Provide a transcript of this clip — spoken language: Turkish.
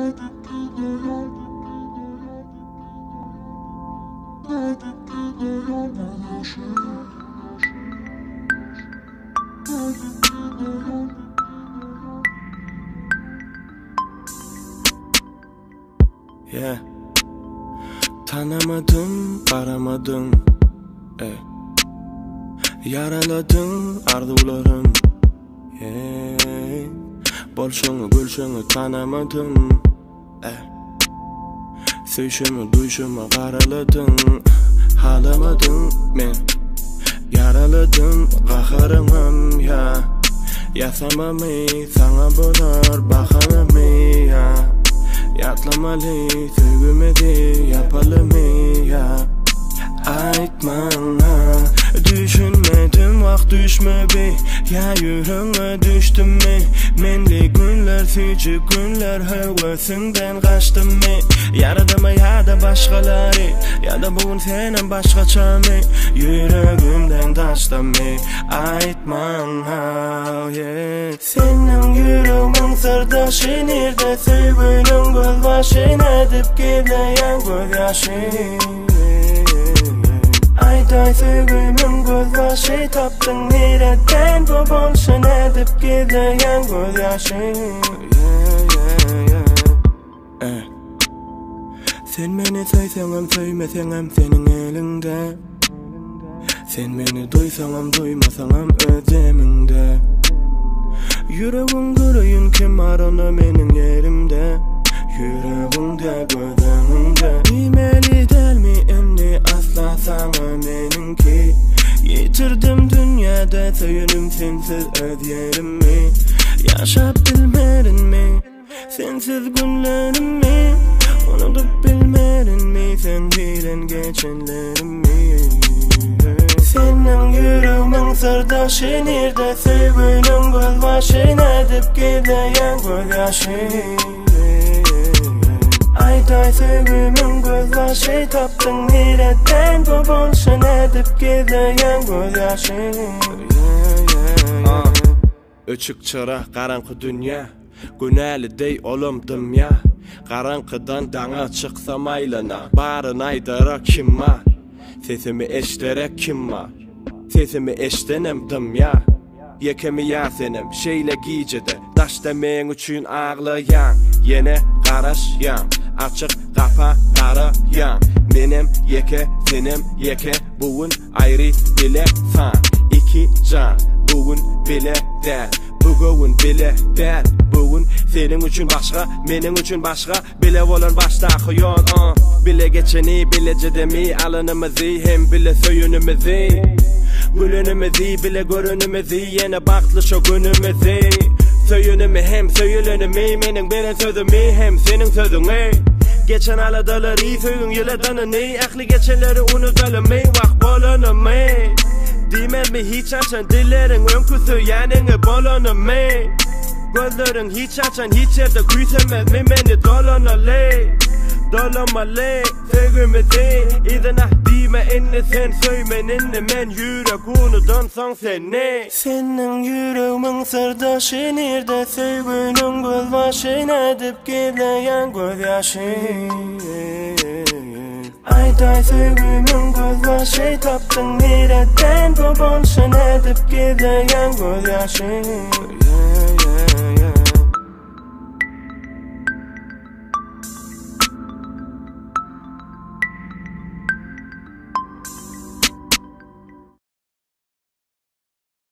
Yeah. Tanımadım, aramadım. Yaraladın arzularım. Yeah. Bolşunu gülşünü tanımadım. Söýşümü duyşumu garaladın. Halamadın men. Yaraladın gaharımam ya. Yasamamy sana bolar bahanamy ya. Yatlamalı sögümedi yapalımı ya. Aytman ha. Düşünmedim vakt düşme be. Ya yüreğime düştüm mi? Menli günler sücü günler hevasından kaçtım mi? Yaradıma ya da başkaları. Ya da bugün senin başkaça mı? Yüreğimden taştım mi? Aytman ha yeah. Senin yüreğimin sırdaşı nerede? Sevginin göz başı edip gideyen göz yaşı. Ayday sevgimin göz başı taptın nereden bu bolşun edip gideyen göz yaşı. Sen beni söyseňem söymeseňem senin elinde. Sen beni duysaňam duymasaňam özleminde. Yüreğin göreyim kim var ona menin yerimde. Yüreğimde gözümde. Bilmeli del mi enni asla sana meninki. Yitirdim dünyada söyünüm sensiz öz yerimi. Yaşap bilmerin mi? Sensiz günlerimi. Unutup bilmerin mi? Sen bilen geçenlerimi. Senin yüreğimin sırdaşı nerede? Sevginin göz başı edip gideyen göz yaşı. Ayday sevgimin göz başı taptın nereden bu bolşun edip gideyen göz yaşı. Öçük çıra karanqı dünya. Günäli dey olumdum ya. Karanqıdan dana çıksam aylana. Barın aydıra kim var? Sesimi eşterek kim var? Sesimi eştenemdim ya. Yekemi yasenim şeyle giycede. Daş demeyin üçün ağlayan. Yine qaraşyan. Açık qapa qarayan. Benim yeke senim yeke. Bugün ayrı bile fan. İki can bugün bile der. Bugün bile der. Bugün senin üçün başka, menin üçün başka. Bile olan başta xiyol bile geçeni bilecedemi. Alınımızı hem bile söyünümüzü. Gülünümüzü bile görünümüzü. Yine baktlı şu günümüzü. Söyünümü hem söyülünümü. Menin benim sözümü hem senin sözünü. Geçen aladaları söyün yıladanını. Aklı geçenleri unutalım vak bolanımı. Dimel mi hiç açan dillerin önküsü yanını bolanımı. Gözlerin hiç açan hiç yerde küsemez mi beni dolanalı. Dolamalı sevgimizi. İzin dime inni sen söymeninni men yürek unudan son seni. Senin yüreğimin sırdaşı nerede? Sevginin göz başı edip gideyen göz yaşı. Ayday sevgimin göz başı taptın nereden bu bolşun edip gideyen göz yaşı.